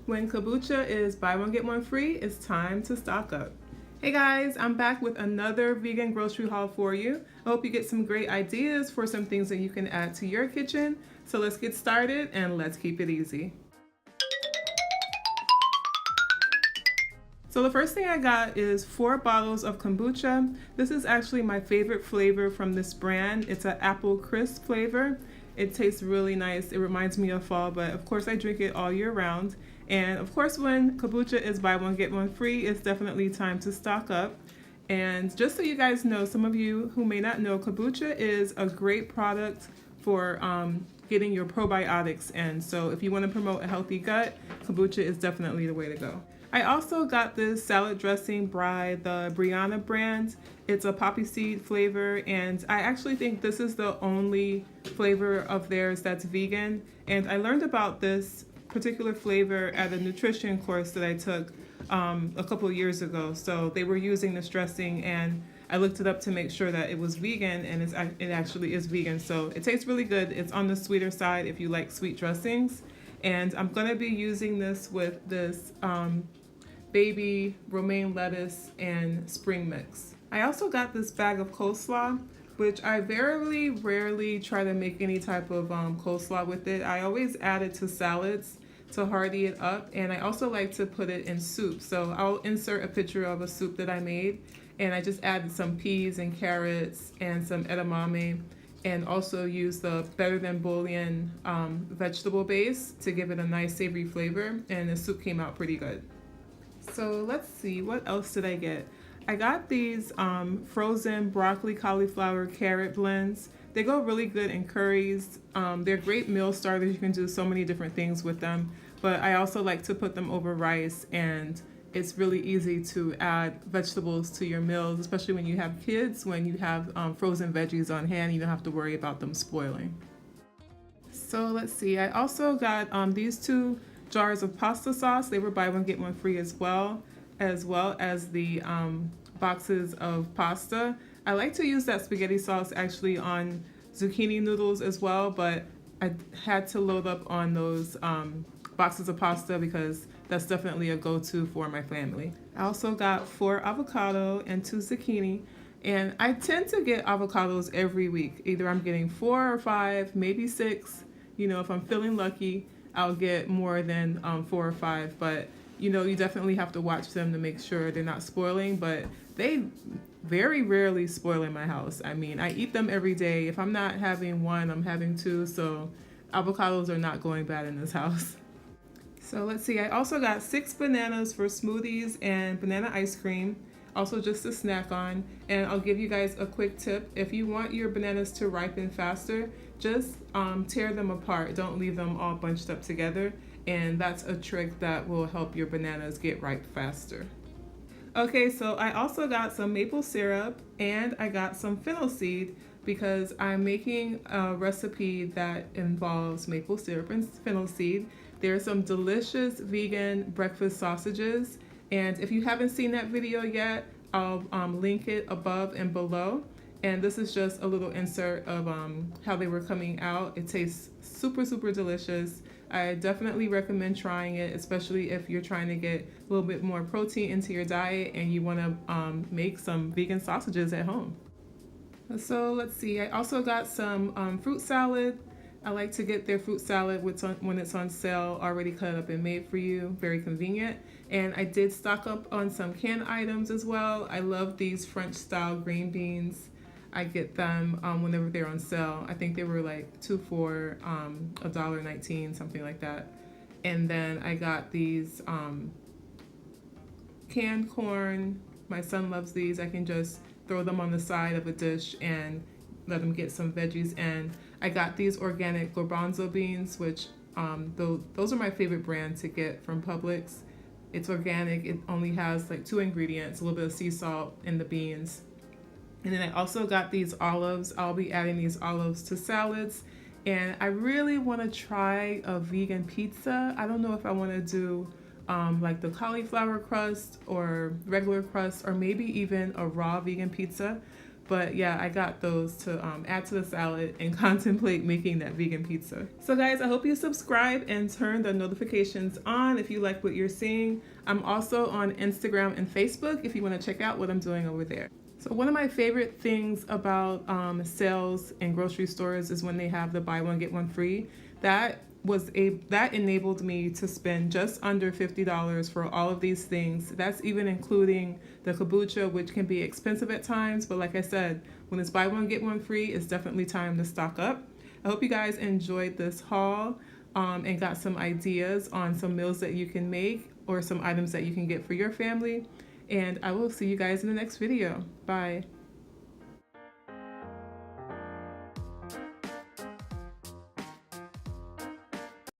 When kombucha is buy one get one free, it's time to stock up. Hey guys, I'm back with another vegan grocery haul for you. I hope you get some great ideas for some things that you can add to your kitchen. So let's get started and let's keep it easy. So the first thing I got is 4 bottles of kombucha. This is actually my favorite flavor from this brand. It's an apple crisp flavor. It tastes really nice. It reminds me of fall, but of course I drink it all year round. And of course when kombucha is buy one get one free, it's definitely time to stock up. And just so you guys know, some of you who may not know, kombucha is a great product for getting your probiotics in. So if you want to promote a healthy gut, kombucha is definitely the way to go. I also got this salad dressing by the Brianna brand. It's a poppy seed flavor, and I actually think this is the only flavor of theirs that's vegan. And I learned about this particular flavor at a nutrition course that I took a couple of years ago. So they were using this dressing, and I looked it up to make sure that it was vegan, and it actually is vegan. So it tastes really good. It's on the sweeter side if you like sweet dressings. And I'm going to be using this with this baby romaine lettuce and spring mix. I also got this bag of coleslaw, which I very rarely try to make any type of coleslaw with it. I always add it to salads to hearty it up, and I also like to put it in soup. So I'll insert a picture of a soup that I made, and I just added some peas and carrots and some edamame, and also use the Better Than Bouillon vegetable base to give it a nice savory flavor, and the soup came out pretty good. So let's see, what else did I get? I got these frozen broccoli, cauliflower, carrot blends. They go really good in curries. They're great meal starters. You can do so many different things with them. But I also like to put them over rice, and it's really easy to add vegetables to your meals, especially when you have kids. When you have frozen veggies on hand, you don't have to worry about them spoiling. So let's see, I also got these 2 jars of pasta sauce. They were buy one get one free as well as the boxes of pasta. I like to use that spaghetti sauce actually on zucchini noodles as well, but I had to load up on those boxes of pasta because that's definitely a go-to for my family. I also got 4 avocado and 2 zucchini, and I tend to get avocados every week. Either I'm getting 4 or 5, maybe 6. You know, if I'm feeling lucky, I'll get more than 4 or 5, but you know, you definitely have to watch them to make sure they're not spoiling, but they very rarely spoil in my house. I mean, I eat them every day. If I'm not having 1, I'm having 2, so avocados are not going bad in this house. So let's see, I also got 6 bananas for smoothies and banana ice cream, also just to snack on. And I'll give you guys a quick tip. If you want your bananas to ripen faster, just tear them apart. Don't leave them all bunched up together. And that's a trick that will help your bananas get ripe faster. Okay, so I also got some maple syrup, and I got some fennel seed because I'm making a recipe that involves maple syrup and fennel seed. There are some delicious vegan breakfast sausages, and if you haven't seen that video yet, I'll link it above and below. And this is just a little insert of how they were coming out. It tastes super delicious. I definitely recommend trying it, especially if you're trying to get a little bit more protein into your diet and you want to make some vegan sausages at home. So let's see, I also got some fruit salad. I like to get their fruit salad when it's on sale, already cut up and made for you, very convenient. And I did stock up on some canned items as well. I love these French style green beans. I get them whenever they're on sale. I think they were like 2 for $1.19, something like that. And then I got these canned corn. My son loves these. I can just throw them on the side of a dish and let him get some veggies. And I got these organic garbanzo beans, which those are my favorite brand to get from Publix. It's organic. It only has like 2 ingredients, a little bit of sea salt in the beans. And then I also got these olives. I'll be adding these olives to salads. And I really want to try a vegan pizza. I don't know if I want to do like the cauliflower crust or regular crust, or maybe even a raw vegan pizza. But yeah, I got those to add to the salad and contemplate making that vegan pizza. So guys, I hope you subscribe and turn the notifications on if you like what you're seeing. I'm also on Instagram and Facebook if you want to check out what I'm doing over there. So one of my favorite things about sales in grocery stores is when they have the buy one get one free. That enabled me to spend just under $50 for all of these things. That's even including the kombucha, which can be expensive at times, but like I said, when it's buy one get one free, it's definitely time to stock up. I hope you guys enjoyed this haul and got some ideas on some meals that you can make or some items that you can get for your family. And I will see you guys in the next video. Bye.